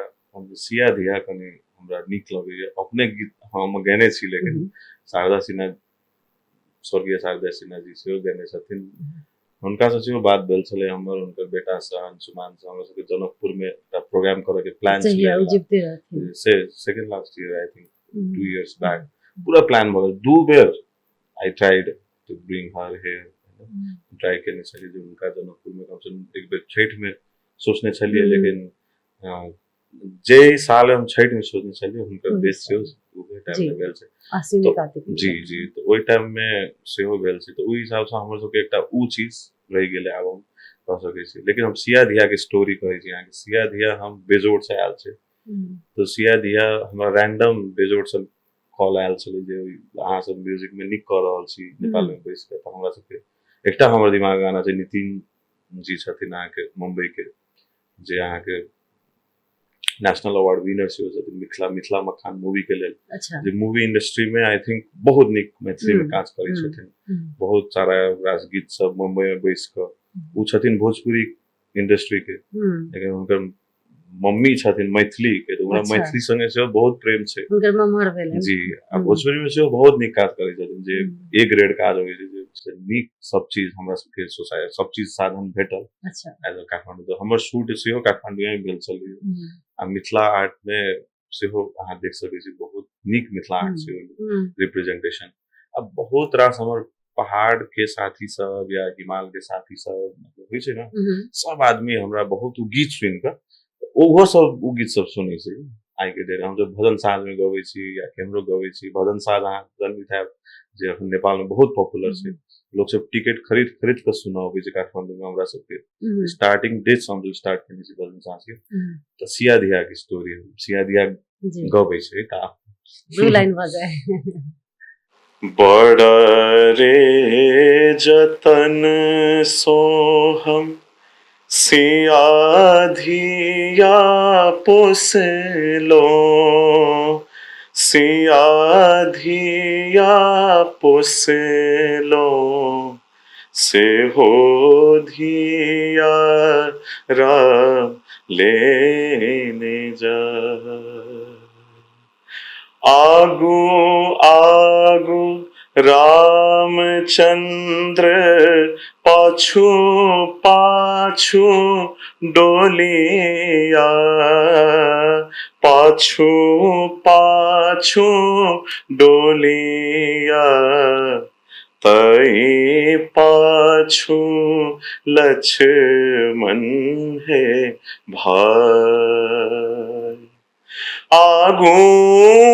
सिया धिया कनी हमरा नीक लगैया। अपने गीत हम गैने छी, लेकिन शारदा सिन्हा, स्वर्गीय शारदा सिन्हा जी सेहो गैने छथिन। हुनका से सेहो बात भेल छलै हमर, हुनकर बेटा से अंशुमान से हमरा सबके जनकपुर में एकटा प्रोग्राम करे के प्लान छलै, से second last year I think 2 years back पूरा प्लान भऽ गेल। 2 बेर I tried to bring her here, try केने छलियै जे हुनका जनकपुर में कम से कम एक बेर छठ में सोचने छलियै, लेकिन जे साल हम छठ में सोचने छलियै हुनकर देश से ओहि टाइम में भेल छै। जी तो ओहि टाइम में सेहो भेल छै, तो ओहि हिसाब से हमर सबके एकटा उ चीज रहि गेलै। आब हम कह सकै छी, लेकिन हम सिया धिया के स्टोरी कहै छी अहाँ के। सिया धिया हम बेजोड़ से आयल छै, तो सिया धिया हमरा रैंडम बेजोड़ से कॉल आयल छलै जे अहाँ सब म्यूजिक में नीक कऽ रहल छी नेपाल में बैस के, तो हमरा सबके एकटा हमर दिमाग आना छै नितिन जी छथिन अहाँके मुंबई के जे अहाँके नेशनल अवार्ड विनर सेहो छथिन मिथिला मखान मूवी के लेल अच्छा जे मूवी इंडस्ट्री में आई थिंक बहुत नीक मैथिली में काज करै हम्म, छथिन बहुत सारा रास गीत सब मुंबई में बैस कऽ उ छथिन भोजपुरी इंडस्ट्री के लेकिन हुनकर मम्मी छथिन मैथिली के तो हमरा अच्छा। मैथिली संगे सेहो बहुत प्रेम छै हुनकर मम्हर भेलनि जी आ भोजपुरी में सेहो बहुत नीक काज करै छथिन जे ए ग्रेड काज होइ छै जे नीक सब चीज हमरा सबके सोसाइटी सब चीज साधन भेटल अच्छा एज अ काठमांडू तो हमर शूट सेहो काठमांडू में भेल छलै आ मिथिला आर्ट में सेहो अहाँ देख सकै छी बहुत नीक मिथिला आर्ट सेहो रिप्रेजेंटेशन अब बहुत रास हमर पहाड़ के साथी सब या हिमाल के साथी सब मतलब होइ छै ना सब आदमी हमरा बहुत उ गीत सुनि कऽ ओहो सब उ गीत सब सुनै छै आइ के डेट हम जब भजन साज में गबै छी या केमरो गबै छी भजन साज अहाँ जानैत हैब जे अखन नेपाल में बहुत पॉपुलर छै लोग सब टिकट खरीद खरीद के सुनऽ अबै छै काठमांडू में हमरा सबके स्टार्टिंग डेट से हम जो स्टार्ट केने छी भजन साज के तऽ सिया दिया के स्टोरी सिया दिया जी गबै छै तऽ दू लाइन बजाए बड़ा रे जतन सोहम सिया धिया पोसलो सिया धिया पोसलो से हो धिया रा लेने जा आगू आगू रामचंद्र पाछू पाछू डोलिया पाछू पाछू डोलिया तई पाछू लक्ष्मण है भाई आगू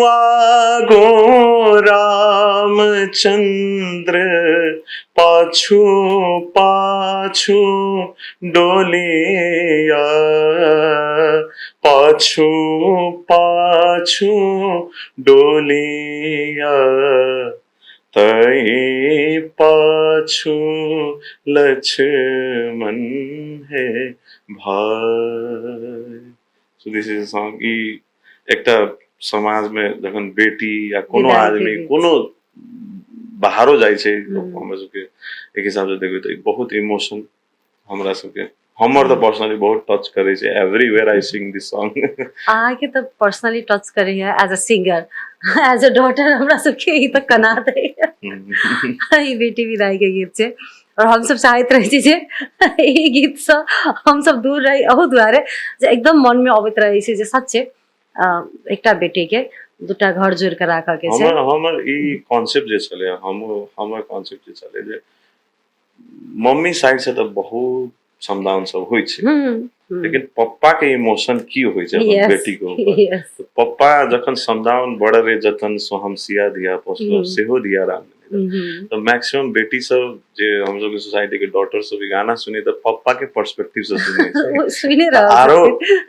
आगू रामचंद्र पाछू पाछू डोलिया पाछू पाछू डोलिया तई पाछू लक्ष्मण है भाई so this is a song एकटा समाज में जखन बेटी या कोनो विदाई के आदमी गीत। कोनो बाहरो जाइ छै हमरा सबके एक हिसाब से देखबै तऽ बहुत इमोशन हमरा सबके हमर तऽ पर्सनली बहुत टच करे छै everywhere I sing this song अहाँके तऽ पर्सनली टच करैया as a singer as a daughter हमरा सबके ई तऽ कना दैया ई बेटी विदाई के गीत छै और हम सब चाहैत रहै छी जे ई गीत से हम सब दूर रही अहू दुआरे जे एकदम मन में अबैत रहै छै जे सच्चे एकटा बेटी के दूटा घर जोड़ के राखऽ के छै हमर ई कॉन्सेप्ट जे छलै हमर कॉन्सेप्ट जे छलै जे मम्मी साइड से तऽ बहुत समदाउन सब होइ छै लेकिन पप्पा के इमोशन की होइ छै अपन बेटी के ऊपर तो पप्पा जखन समदाउन बड़ रे जतन सोहम सिया दिया पोसलो सेहो दिया राम तो मैक्सिमम बेटी सब जे हम लोग के सोसाइटी के डॉटर सब भी गाना सुने तो पप्पा के पर्सपेक्टिव से सुने छै सुने रह आरो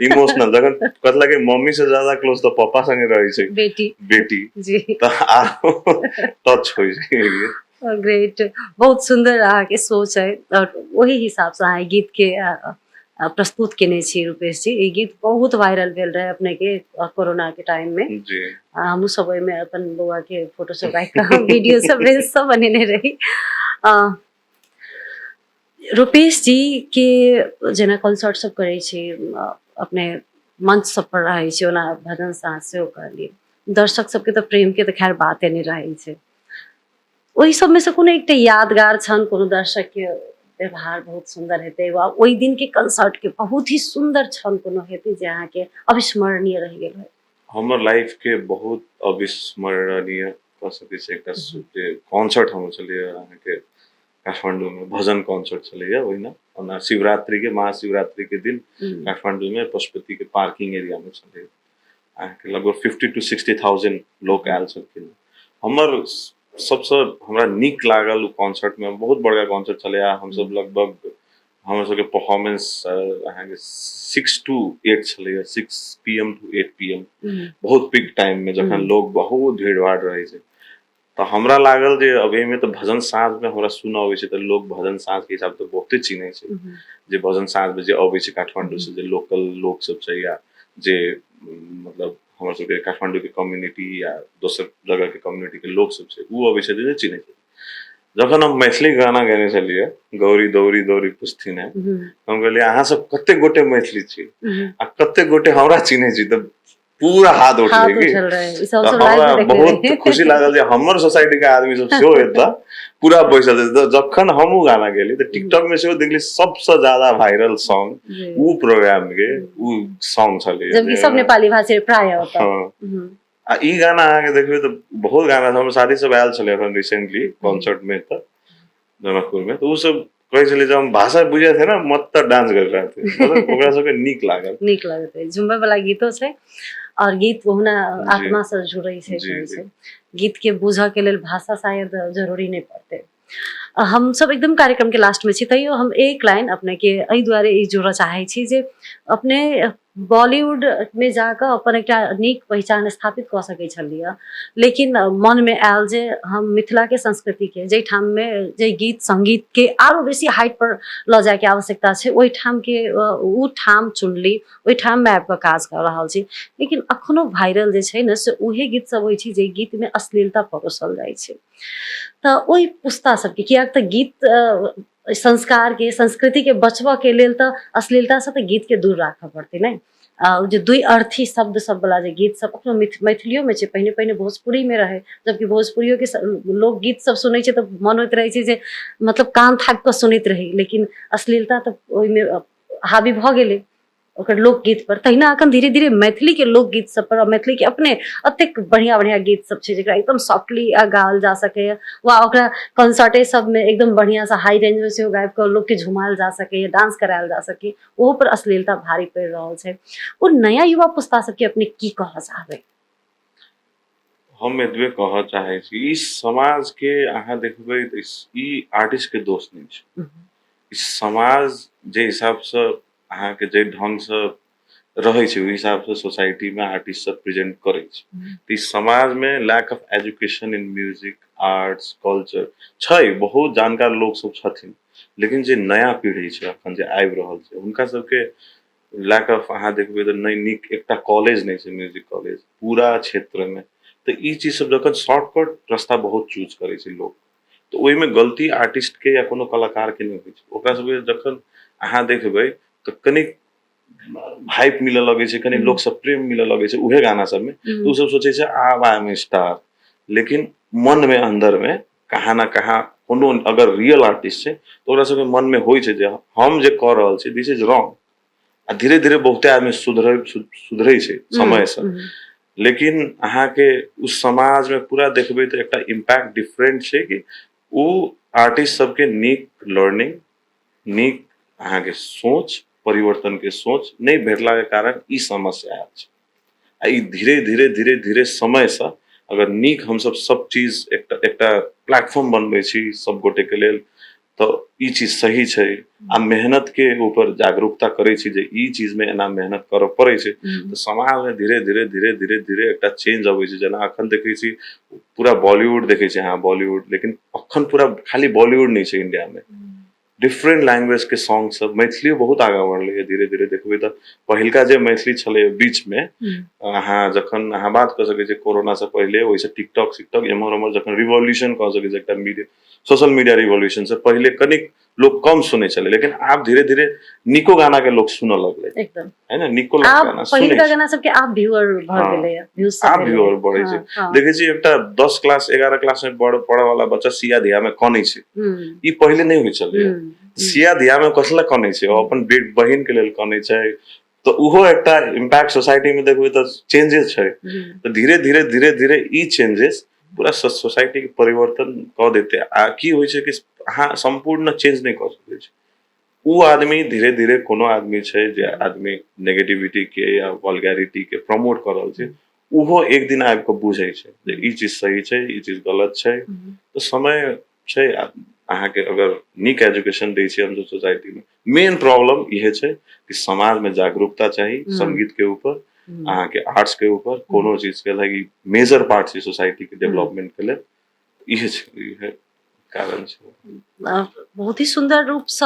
इमोशनल जखन कहला कि मम्मी से ज्यादा क्लोज तो पप्पा संगे रहे छै बेटी जी तो आरो टच होइ छै ग्रेट बहुत सुंदर अहाँके सोच है और वही हिसाब से अहाँ गीत के प्रस्तुत केने छी रूपेश जी ई गीत बहुत वायरल भेल रहे अपने के कोरोना के टाइम में जी हमहूँ सब ओहिमे अपन बौआ के फोटो सब राखि कऽ वीडियो सब रील्स सब बनेने रही रूपेश जी के जेना कॉन्सर्ट सब करै छी अपने मंच सब पर रहै छी ओना भजन साज सेहो कहलिए दर्शक सबके तऽ प्रेम के तऽ खैर बाते नहीं रहै छै ओहि सब में से कोनो एकटा यादगार छन कोनो दर्शक के व्यवहार बहुत सुंदर हेतै वा ओहि दिन के कंसर्ट के बहुत ही सुंदर छन कोनो हेतै जे अहाँ के अविस्मरणीय रह गेल है हमर लाइफ के बहुत अविस्मरणीय कह सकै छै एकटा जे कॉन्सर्ट हम चलिए अहाँ के काठमांडू में भजन कॉन्सर्ट चलिए ओहिना ओना शिवरात्रि के महाशिवरात्रि के दिन काठमांडू में पशुपति के पार्किंग एरिया में चलिए अहाँ के लगभग 50 to 60,000 लोग आयल छलखिन हमर सबसे हमरा नीक लागल उ कॉन्सर्ट में बहुत बड़का कॉन्सर्ट चले हम सब लगभग हमर सबके परफॉर्मेंस अहाँ के 6 to 8 चले 6 PM to 8 PM बहुत पीक टाइम में जखन लोग बहुत भीड़ भाड़ रहे छै तो हमरा लागल जे अब एमे तो भजन साँझ में हमरा सुन अबै छै, तो लोग भजन साँझ के हिसाब से बहुते चिन्है छै, जे भजन साँझ में जे अबै छै काठमांडू से, जे लोकल लोग सब छै या जे मतलब हमर सबके काठमांडू के कम्युनिटी या दोसर जगह के कम्युनिटी के लोग सब छै, उ अबै छै जे चिन्है छै। जखन हम मैथिली गाना गैने छलियै, गौरी दौरी दौरी पुछथिन है, हम कहलियै अहाँ सब कते गोटे मैथिली छी आ कते गोटे हमरा चिन्है छी, तऽ पूरा हाथ उठलै की। उठल रहे ई सब तो सब लाइव हमरा में देखले बहुत रहे। खुशी लागल जे हमर सोसाइटी के आदमी सब सेहो एता पूरा बैसल छै। तो जखन हमहू गाना गेली तो टिकटॉक में सेहो देखली सबसे ज्यादा वायरल सॉन्ग उ प्रोग्राम के उ सॉन्ग छलै, जबकि सब नेपाली भाषी प्राय होता। हाँ। आ ई गाना अहाँके देखबै तो बहुत गाना हमर साथी सब आयल छलै अखन रिसेंटली कॉन्सर्ट में त जनकपुर में, तो उ सब कहै छलै जब हम भाषा बुझे थे ना मत त डांस कर रहे थे, मतलब ओकरा सबके नीक लागल। नीक लागत है, झुमबे वाला गीतो छै और गीत ओहुना आत्मा से जुड़ै छै, जी, कहै जी। छै गीत के बुझऽ के लेल भाषा शायद जरूरी नहीं पड़ते। हम सब एकदम कार्यक्रम के लास्ट में छी, तैयो हम एक लाइन अपने के एहि दुआरे ई जोड़ऽ चाहै छी जे अपने बॉलीवुड में जाकऽ अपन एकटा नीक पहचान स्थापित कऽ सकै छलियै, लेकिन मन में आयल जे हम मिथिला के संस्कृति के जै ठाम में जे गीत संगीत के आरो बेसी हाइट पर लऽ जाय के आवश्यकता छै, ओहि ठाम के उ ठाम चुनली, ओहि ठाम में आबि कऽ काज कऽ रहल छी। लेकिन अखनो वायरल जे छै ने से उहे गीत सब होइ छै जे गीत में अश्लीलता परोसल जाइ छै। तऽ ओहि पुस्ता सबके कियाक तऽ गीत संस्कार के संस्कृति के बचबऽ के लेल तऽ अश्लीलता से तऽ गीत के दूर राखऽ पड़तै ने। जे दुई अर्थी शब्द सब वाला जे गीत सब अखनो मैथिलियो में छै, पहिने पहिने भोजपुरी में रहे, जबकि भोजपुरियो के लोक गीत सब सुनै छै तऽ मन होइत रहै छै जे मतलब कान थाकि कऽ सुनैत रही, लेकिन अश्लीलता तऽ ओहिमे हावी भऽ गेलै ओकर लोकगीत पर। तहिना अखन धीरे धीरे मैथिली के लोकगीत सब पर, मैथिली के अपने अतेक बढ़िया बढ़िया गीत सब छै जेकरा एकदम सॉफ्टली गाओल जा सकैए, वा ओकरा कंसर्टे सब में एकदम बढ़िया से हाई रेंज में सेहो गाबि कऽ लोक के झुमायल जा सकैए, डांस करायल जा सकै, ओहो पर अश्लीलता भारी पड़ि रहल छै। ओ नया युवा पुस्ता सबके अपने की कहऽ चाहबै? हम एतबे कहऽ चाहै छी, ई समाज के अहाँ देखबै तऽ ई आर्टिस्ट के दोष नहीं छै। ई समाज जे हिसाब से अहाँ के जे ढंग से रहै छै, ओहि हिसाब से सोसाइटी में आर्टिस्ट सब प्रेजेंट करै छै। तऽ ई समाज में lack of education in music arts culture छै, बहुत जानकार लोग सब छथिन, लेकिन जे नया पीढ़ी छै अखन जे आबि रहल छै हुनका सबके लैक ऑफ अहाँ देखबै तऽ नहीं नीक एकटा कॉलेज नहीं छै, म्यूजिक कॉलेज पूरा क्षेत्र में। तऽ ई चीज सब जखन शॉर्टकट रास्ता बहुत चूज करै छै लोग, तऽ ओहिमे गलती आर्टिस्ट के या कोनो कलाकार के नहीं होइ छै। ओकरा सबके जखन अहाँ देखबै तऽ कनिक हाइप मिलऽ लगे छै, कनी लोक सब प्रेम मिलऽ लगे छै उहे गाना सब में, तो सब सोचे छै आब आई एम स्टार, लेकिन मन में अंदर में कहाँ ना कहाँ कोनो अगर रियल आर्टिस्ट छै तो ओकरा सबके मन में होइ छै जे हम जे कऽ रहल छी दिस इज रॉन्ग। आ धीरे धीरे बहुते आदमी सुधरै छै समय से, लेकिन अहाँ के उस समाज में पूरा देखबै तो एकटा इम्पैक्ट डिफरेंट छै कि उ आर्टिस्ट सबके नीक लर्निंग, नीक अहाँ के सोच, परिवर्तन के सोच नहीं भेटला के कारण ई समस्या आयल छै। आ ई धीरे धीरे धीरे धीरे समय से अगर नीक हम सब चीज एकटा प्लेटफॉर्म बनबै छी सब गोटे के लेल, तो ई चीज सही छै। आ मेहनत के ऊपर जागरूकता करै छी जे ई चीज में एना मेहनत करऽ पड़ै छै, तो समाज में धीरे धीरे धीरे धीरे धीरे एकटा चेंज अबै छै। जेना अखन देखै छी पूरा बॉलीवुड देखै छी अहाँ, बॉलीवुड, लेकिन अखन पूरा खाली बॉलीवुड नहीं छै इंडिया में, डिफरेंट लैंग्वेज के सॉन्ग सब, मैथिलियो बहुत आगा बढ़लै है धीरे धीरे देखबै तऽ। पहिलका जे मैथिली छलै बीच में अहाँ जखन अहाँ बात कऽ सकै छी कोरोना से पहिले, ओहिसे टिकटॉक सिकटॉक एम्हर उम्हर जखन रिवॉल्यूशन कऽ सकै छै एकटा मीडिया, सोशल मीडिया रिवॉल्यूशन से पहिले कनिक लोग कम सुनै छलै, लेकिन आब धीरे धीरे निको गाना के लोग सुनऽ लगलै, एकदम है ना, निको आब गाना सुनै पहिलका छै। गाना सबके आब व्यूअर भऽ गेलैए, व्यूज सब आब व्यूअर बढ़ै छै। देखै छी एकटा 10 क्लास 11 क्लास में पढ़ऽ वाला बच्चा सिया धिया में कनै छै, ई पहिले नहीं होइ छलै। सिया धिया में कसला कनै छै, ओ अपन बहिन के लेल कनै छै, तो उहो एकटा इम्पैक्ट सोसाइटी में देखबै तऽ चेंजेस छै। तो धीरे धीरे धीरे धीरे ई चेंजेस पूरा सोसाइटी के परिवर्तन कऽ देते। आ की होइ छै कि अहाँ संपूर्ण चेंज नहीं कऽ सकै छी। उ आदमी धीरे धीरे कोनो आदमी छै जे आदमी नेगेटिविटी के या वल्गैरिटी के प्रमोट कर रहल छै, उहो एक दिन आबि कऽ बुझै छै जे ई चीज सही छै, ई चीज गलत छै। तो समय छै, अहाँ के अगर नीक एजुकेशन दै छियै हम सोसाइटी में। मेन प्रॉब्लम इहे छै कि समाज में जागरूकता चाही संगीत के ऊपर, अहाँ के आर्ट्स के ऊपर, कोनो चीज के लागी मेजर पार्ट छै सोसाइटी के डेवलपमेंट के लेल। इहे कारण छै। बहुत ही सुंदर रूप से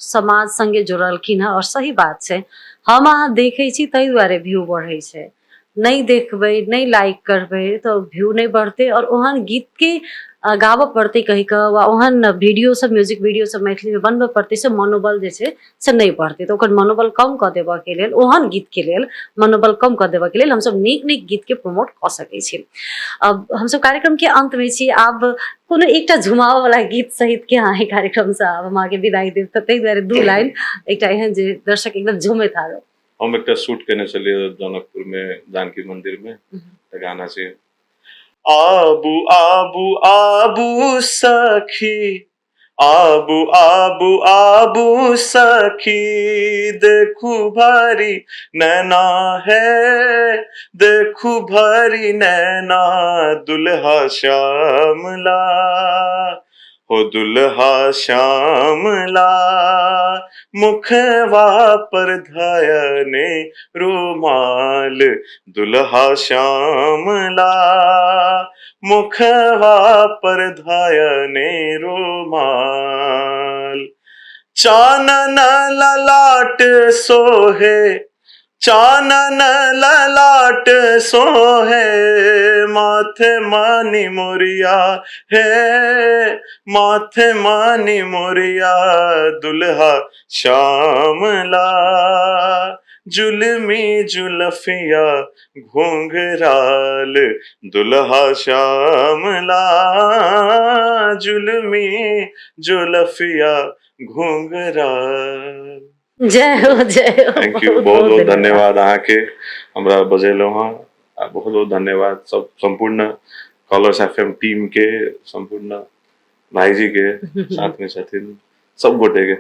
समाज संगे जुड़लखिन है और सही बात छै। हम अहाँ देखे छी ताहि दुआरे व्यू बढ़े छै, नहीं देखबै नहीं लाइक करबै तो व्यू नहीं बढ़ते और ओहन गीत के गाबऽ पड़तै कहि कऽ वा ओहन वीडियो सब म्यूजिक वीडियो सब मैथिली में बनबऽ पड़तै से मनोबल जे छै से नहीं बढ़तै। तो ओकर मनोबल कम कऽ देबऽ के लेल, ओहन गीत के लेल मनोबल कम कऽ देबऽ के लेल हमसब नीक नीक गीत के प्रमोट कऽ सकै छी। अब हमसब कार्यक्रम के अंत में छी, आब कोनो एकटा झुमाव वाला गीत सहित के अहाँ कार्यक्रम से आब हम आगे विदाई देब, तऽ ताहि दुआरे दू लाइन एकटा एहन जे दर्शक एकदम झूमैत हारो। हम एकटा शूट केने छलियै जनकपुर में जानकी मंदिर में, तऽ गाना छै आबू आबू आबू सखी, आबू आबू आबू सखी, देखू भारी नैना है, देखू भारी नैना, दुल्हा श्यामला हो दुल्हा श्यामला, मुखवा पर धयने रुमाल, दुल्हा श्यामला, मुखवा पर धयने रुमाल, चानन ललाट सोहे, चानन ललाट सोहे, माथे मानी मोरिया है, माथे मानी मोरिया, दुल्हा श्यामला, जुलमी जुलफिया घुंघराल, दुल्हा श्यामला, जुलमी जुलफिया घुंघराल। जय हो जय हो। थैंक यू, बहुत बहुत धन्यवाद अहाँ के हमरा बजेलहुँ हँ। बहुत बहुत धन्यवाद सब संपूर्ण कलर्स एफएम टीम के, संपूर्ण भाईजी के साथ में छथिन सब गोटे के।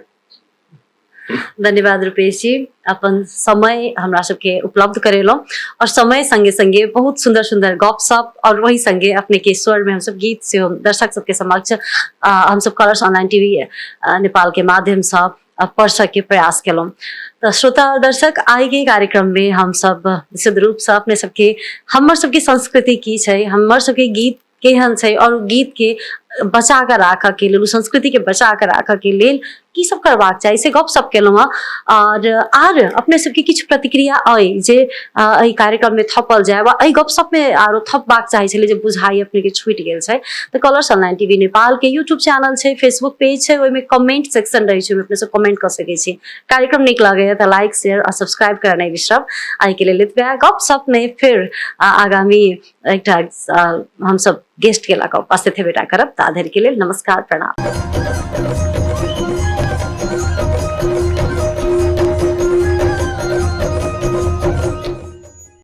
धन्यवाद रूपेश जी, अपन समय हमरा सबके उपलब्ध करेलहुँ और समय संगे संगे बहुत सुंदर सुंदर गपशप और वही संगे अपने के स्वर में हम सब गीत से दर्शक सबके समक्ष हम सब कलर्स ऑनलाइन टीवी नेपाल के माध्यम से पढ़ के प्रयास केलहुँ। तो श्रोता और दर्शक, आइ के कार्यक्रम में हम सब निश्चित रूप से अपने सबके हमर सबके संस्कृति की छै, हमर सबके गीत केहन छै और गीत के बचा कर राखऽ के लेल, संस्कृति के बचा कर राखऽ के लेल की सब करबाक चाही से गपशप केलहुँ हँ। और अपने सबके किछु प्रतिक्रिया अइ जे एहि कार्यक्रम में थपल जाय वा एहि गपशप में आरो थपबाक चाही छलै जे बुझाइ अपने के छूटि गेल छै, तऽ कलर्स ऑनलाइन टीवी नेपाल के यूट्यूब चैनल छै, फेसबुक पेज छै, ओहिमे कमेंट सेक्शन रहै छै, ओहिमे अपने सब कमेंट कऽ सकै छी। कार्यक्रम नीक लागैए तऽ लाइक शेयर और सब्सक्राइब करऽ नहि बिसरब। आइ के लेल एतबे, गपशप में फिर आगामी एकटा हम सब गेस्ट के लऽ कऽ उपस्थित हेबे टा करब। ता धरि के लेल नमस्कार, प्रणाम।